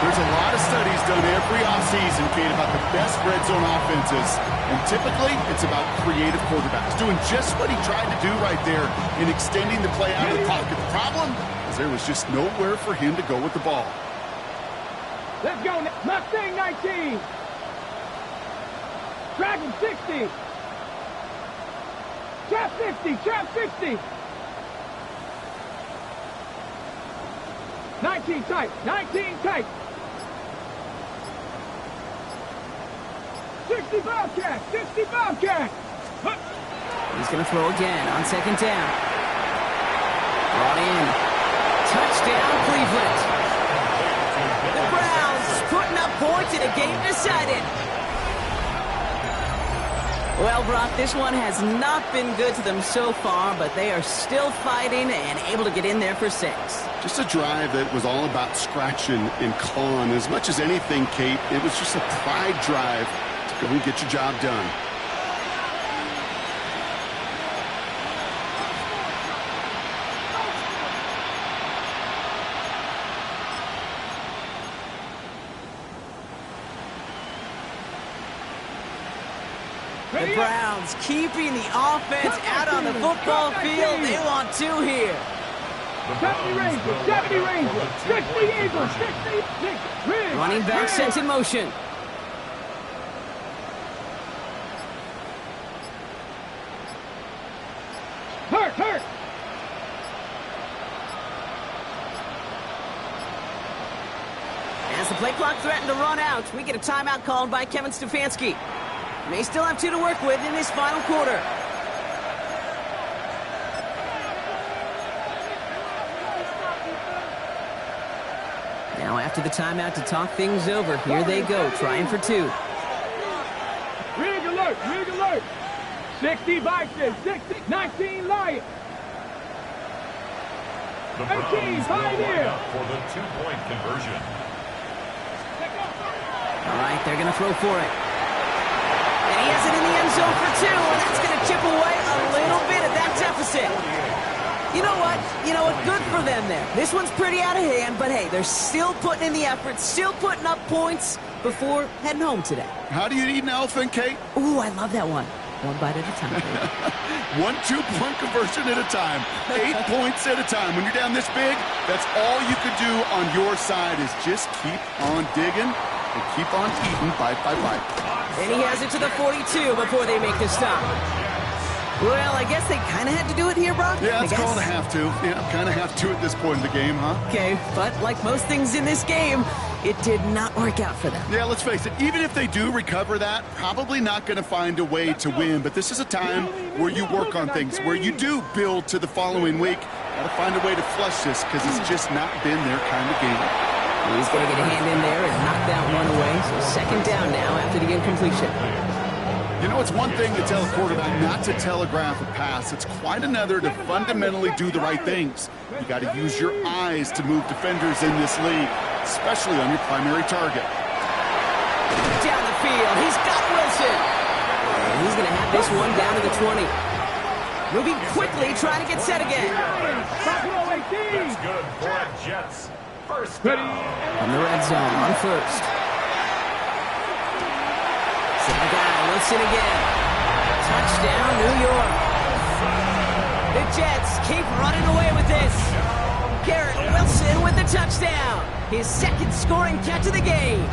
There's a lot of studies done every offseason, Kate, about the best red zone offenses. And typically, it's about creative quarterbacks, doing just what he tried to do right there in extending the play out of the pocket. The problem is there was just nowhere for him to go with the ball. Let's go. Mustang 19. Dragon 60. Trap 50, trap 50. 19 tight, 19 tight. 60 Bobcat, 60 Bobcat. Huh. He's going to throw again on 2nd down. Brought in. Touchdown, Cleveland. The Browns putting up points in a game decided. Well, Brock, this one has not been good to them so far, but they are still fighting and able to get in there for 6. Just a drive that was all about scratching and clawing. As much as anything, Kate, it was just a pride drive to go and get your job done. The Browns keeping the offense out on the football field. They want 2 here. 70 Rangers, 70 Rangers, 60 Eagles, 66 Rangers. Running back sent in motion. Hurt. As the play clock threatened to run out, we get a timeout called by Kevin Stefanski. May still have 2 to work with in this final quarter. Now after the timeout to talk things over, here they go, trying for 2. Rig alert. 60 Vikings, 60, 19 Lions. The Browns 18 will Pioneer. line up for the 2-point conversion. All right, they're going to throw for it. And he has it in the end zone for 2, and that's going to chip away a little bit of that deficit. You know what? Good for them there. This one's pretty out of hand, but hey, they're still putting in the effort, still putting up points before heading home today. How do you eat an elephant, Kate? Ooh, I love that one. One bite at a time. 1 2-point conversion at a time. 8 points at a time. When you're down this big, that's all you can do on your side is just keep on digging and keep on eating bite by bite. And he has it to the 42 before they make the stop. Well, I guess they kind of had to do it here, Brock. Yeah, it's called a have to. Yeah, kind of have to at this point in the game, huh? Okay, but like most things in this game, it did not work out for them. Yeah, let's face it, even if they do recover that, probably not going to find a way to win. But this is a time where you work on things, where you do build to the following week. Got to find a way to flush this because it's just not been their kind of game. He's going to get a hand in there and knock that one away. So 2nd down now after the incompletion. You know, it's one thing to tell a quarterback not to telegraph a pass. It's quite another to fundamentally do the right things. You got to use your eyes to move defenders in this league, especially on your primary target. Down the field, he's got Wilson. And he's going to have this one down to the 20. Moving quickly, trying to get set again. That's good for the Jets. First down. From the red zone on first. Same guy, Wilson again. Touchdown, New York. The Jets keep running away with this. Garrett Wilson with the touchdown. His 2nd scoring catch of the game.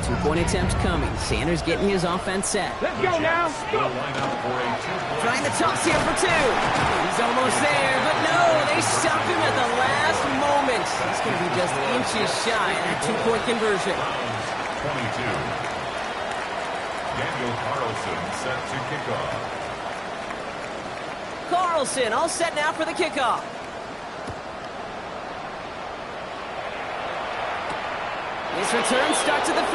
2-point attempts coming. Sanders getting his offense set. Let's go now. Will line up for a 2-point. Trying to toss here for 2. He's almost there, but no, they stopped him at the last moment. He's going to be just inches shy of that 2-point conversion. 22. Daniel Carlson set to kickoff. Carlson all set now for the kickoff. His return starts at the 5.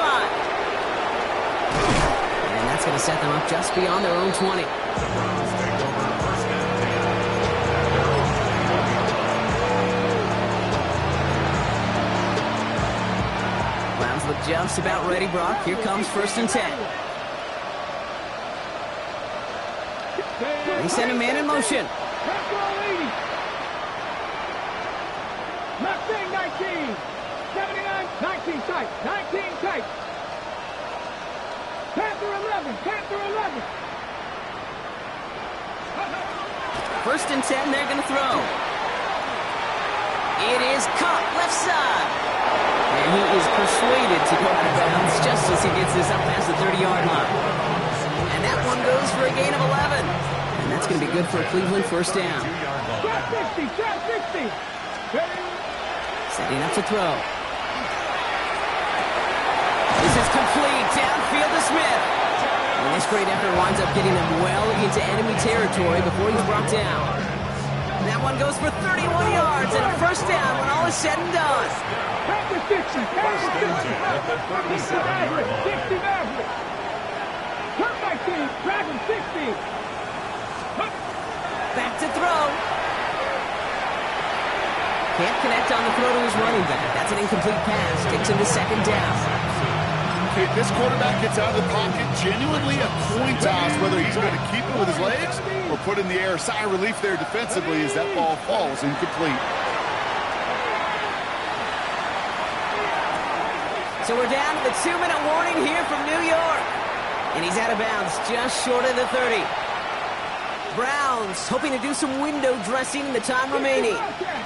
And that's going to set them up just beyond their own 20. The Browns take over first and 10. Browns look just about ready, Brock. Here comes 1st and 10. They send a man in motion. Mustang 19. 79, 19 tight. 19 tight. Panther 11. Panther 11. 1st and 10, they're going to throw. It is caught left side. And he is persuaded to go out of bounds just as he gets this up past the 30-yard line. And that one goes for a gain of 11. And that's going to be good for a Cleveland 1st down. Trap 60. Trap 60. Setting up to throw. This is complete. Downfield to Smith. And this great effort winds up getting them well into enemy territory before he's brought down. And that one goes for 31 yards and a 1st down when all is said and done. Panther 60. Panther 60. 60 Maverick. 60 Maverick. Turn 19. Dragon 60. Back to throw. Can't connect on the throw to his running back. That's an incomplete pass. Takes him to 2nd down. Okay, this quarterback gets out of the pocket, genuinely a coin toss, whether he's going to keep it with his legs or put in the air. Sigh of relief there defensively as that ball falls incomplete. So we're down to the 2-minute warning here from New York. And he's out of bounds just short of the 30. Browns hoping to do some window dressing in the time remaining.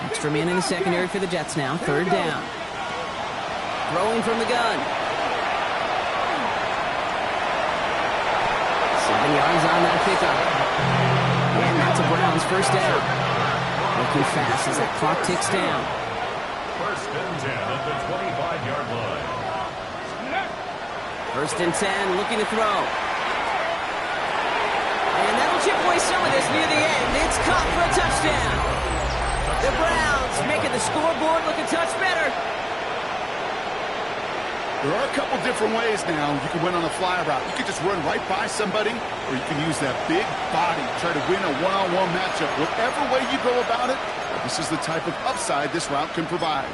Extra man in the secondary for the Jets now. Third down. Throwing from the gun. 7 yards on that pickup. And that's a Browns first down. Looking fast as that clock ticks down. First and 10 at the 25-yard line. First and 10, looking to throw. And that'll chip away some of this near the end. It's caught for a touchdown. The Browns making the scoreboard look a touch better. There are a couple different ways now. You can win on a fly route. You can just run right by somebody, or you can use that big body, try to win a one-on-one matchup. Whatever way you go about it, this is the type of upside this route can provide.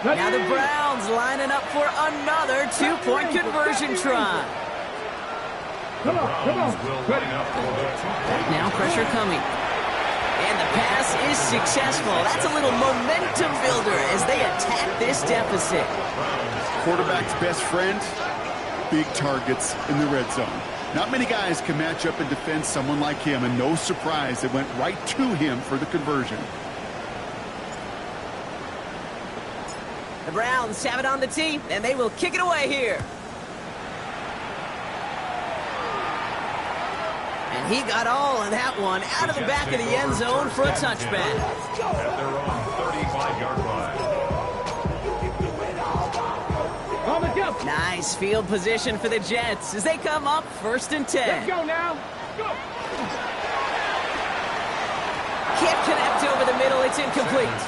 Now the Browns lining up for another two-point conversion try. Come on. Will line up for the 2-point. Now pressure coming. And the pass is successful. That's a little momentum builder as they attack this deficit. Quarterback's best friend, big targets in the red zone. Not many guys can match up and defend someone like him, and no surprise, it went right to him for the conversion. The Browns have it on the tee, and they will kick it away here. And he got all of that one out of the back of the end zone for a touchback. At their own 35-yard line. On the jump. Nice field position for the Jets as they come up first and 10. Let's go now. Go. Can't connect over the middle. It's incomplete.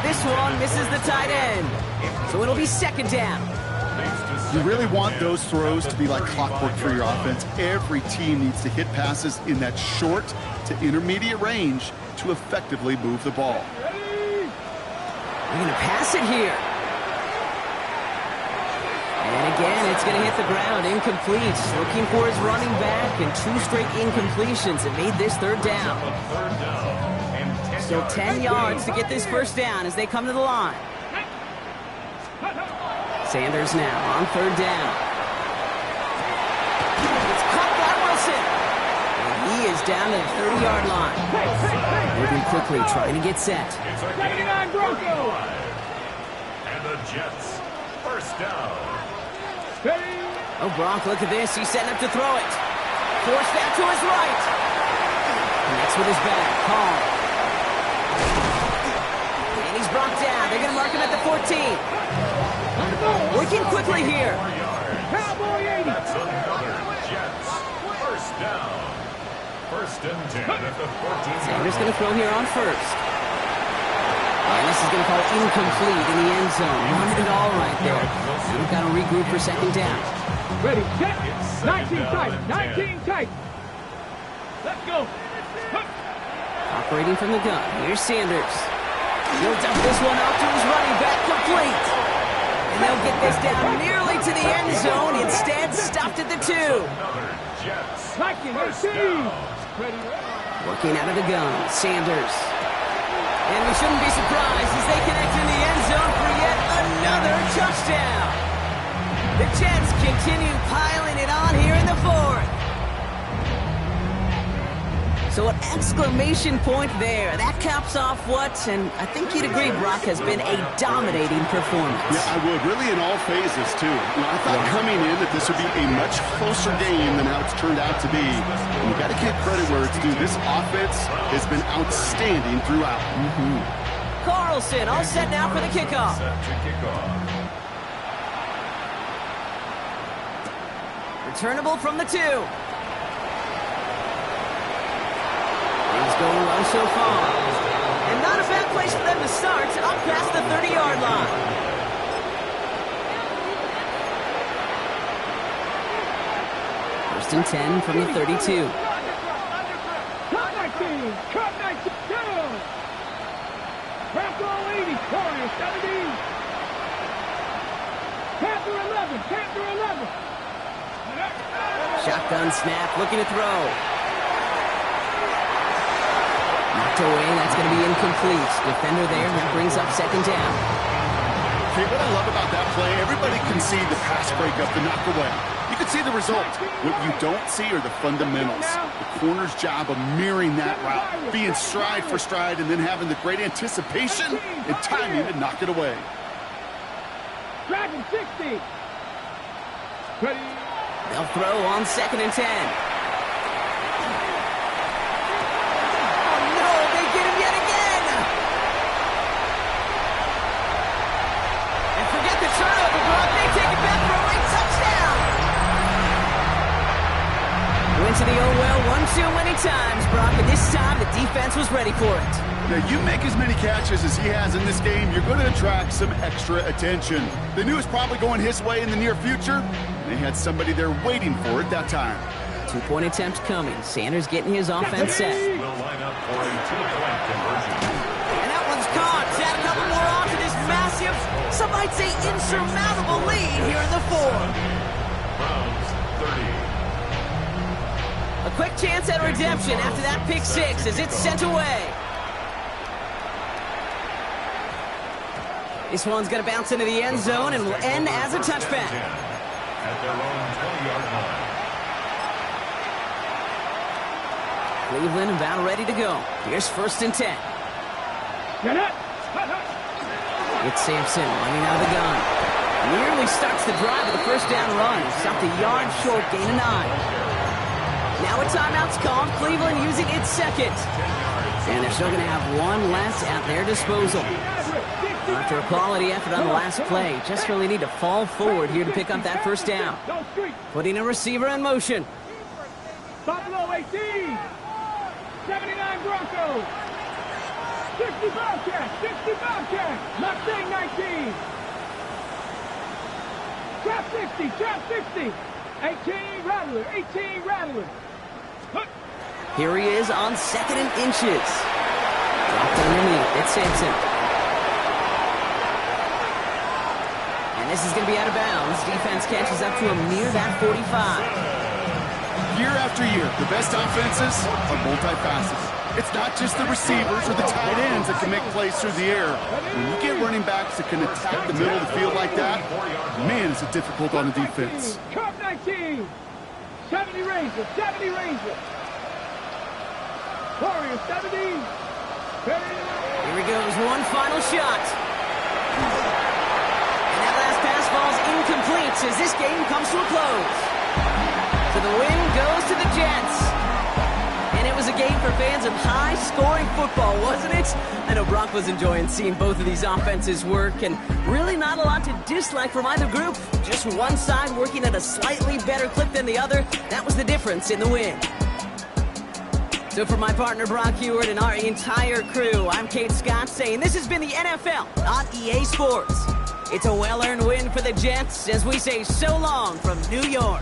This one misses the tight end. So it'll be second down. You really want those throws to be like clockwork for your offense. Every team needs to hit passes in that short to intermediate range to effectively move the ball. They're going to pass it here. And again, it's going to hit the ground. Incomplete. Looking for his running back, and 2 straight incompletions. It made this third down. Still 10 yards to get this first down as they come to the line. Sanders now on third down. It's caught by Wilson. And he is down to the 30-yard line. Moving quickly, trying to get set. 79 Broncos. And the Jets, first down. Oh, Gronk, look at this. He's setting up to throw it. Forced out to his right. Connects with his back. Calm. And he's brought down. They're going to mark him at the 14. Working quickly here. Cowboy 80. That's another Jets, first down. First and 10 at the 14. Sanders going to throw here on first. And this is going to fall incomplete in the end zone. Wanted it all right there. We've got to regroup for second down. Ready, set. 19 tight. 19 tight. Let's go. Operating from the gun. Here's Sanders. He'll dump this one off to his running back, complete. And they'll get this down nearly to the end zone. Instead, stopped at the 2. Another Jets, Liking first 18. down. Ready. Working out of the gun, Sanders. And we shouldn't be surprised as they connect in the end zone for yet another touchdown. The Jets continue piling it on here in the 4th. So an exclamation point there. That caps off what, and I think you'd agree, Brock, has been a dominating performance. Yeah, I would. Really in all phases, too. I thought coming in that this would be a much closer game than how it's turned out to be. And you got to give credit where it's due. This offense has been outstanding throughout. Carlson all set now for the kickoff. Set to kick off. Returnable from the 2. Things going well so far. And not a bad place for them to start, up past the 30-yard line. First and 10 from the 32. Cut 19. Cut 19. Down. Bronco 80. Corner 17. Panther 11. Panther 11. Shotgun snap, looking to throw. Knocked away, that's going to be incomplete. Defender there, that brings up second down. Okay, what I love about that play, everybody can see the pass breakup, the knock away. You can see the result. What you don't see are the fundamentals. The corner's job of mirroring that route, being stride for stride, and then having the great anticipation and timing to knock it away. Dragon 60. Ready. They'll throw on 2nd and 10. Oh, no, they get him yet again. And forget the turnover, Brock. They take it back for a late touchdown. Went to the oh-well 1-2 many times, Brock, and this time the defense was ready for it. Now, you make as many catches as he has in this game, you're going to attract some extra attention. They knew it was probably going his way in the near future. They had somebody there waiting for it that time. 2-point attempt coming. Sanders getting his offense set. Will line up for a 2-point conversion. And that one's caught. Add a couple more on to this massive, some might say insurmountable lead here in the 4th. Browns 30. A quick chance at redemption after that pick 6 as it's sent away. This one's going to bounce into the end zone and will end as a touchback. At their own 20-yard line. Cleveland about ready to go. Here's 1st and 10. Get it. It's Sampson running out of the gun. Nearly starts the drive with a 1st down run. Stopped a yard short, gain of 9. Now a timeout's called. Cleveland using its 2nd. And they're still going to have one left at their disposal. After a quality effort on the last play, just really need to fall forward here to pick up that 1st down. Putting a receiver in motion. Buffalo 18. 79 Broncos. 60 Bobcats. 60 Bobcats. Mustang 19. Trap 60. Trap 60. 18 Rattler. 18 Rattler. Here he is on 2nd and inches. Dropped underneath. It's Sampson. This is going to be out of bounds. Defense catches up to him near that 45. Year after year, the best offenses are multifaceted. It's not just the receivers or the tight ends that can make plays through the air. When you get running backs that can attack the middle of the field like that, man, is it difficult on the defense. Cup 19. 70 Rangers. 70 Rangers. Warriors 70. Here he goes. One final shot. Falls incomplete as this game comes to a close. So the win goes to the Jets. And it was a game for fans of high-scoring football, wasn't it? I know Brock was enjoying seeing both of these offenses work, and really not a lot to dislike from either group. Just one side working at a slightly better clip than the other. That was the difference in the win. So for my partner Brock Huard and our entire crew, I'm Kate Scott saying this has been the NFL on EA Sports. It's a well-earned win for the Jets as we say so long from New York.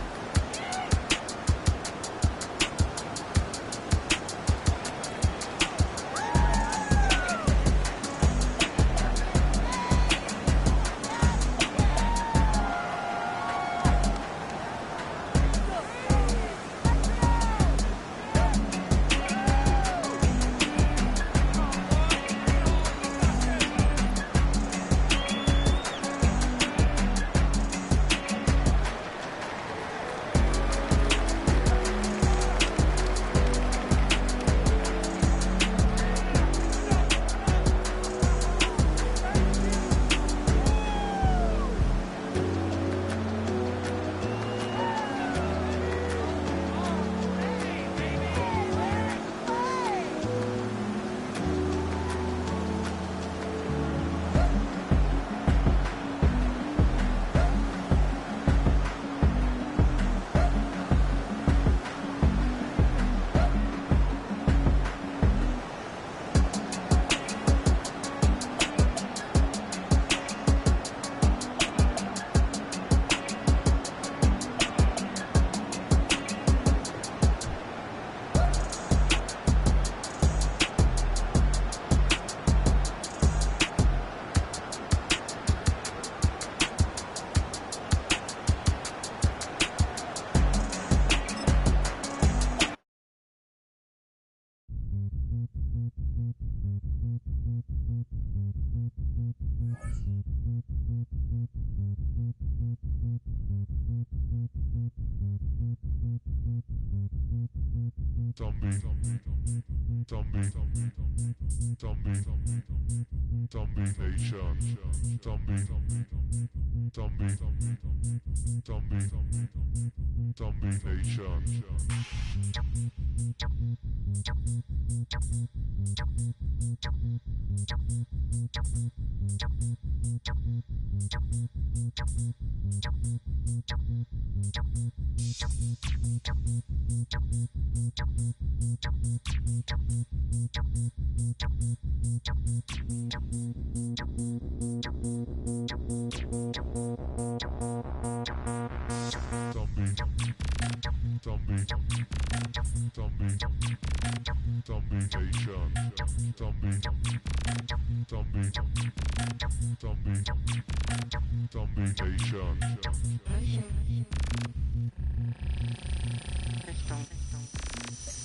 Richtung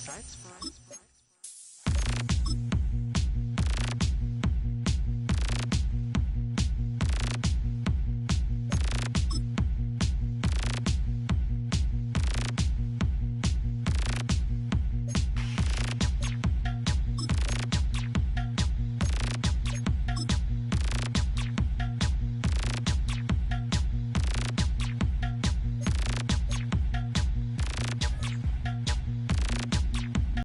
Salzburg.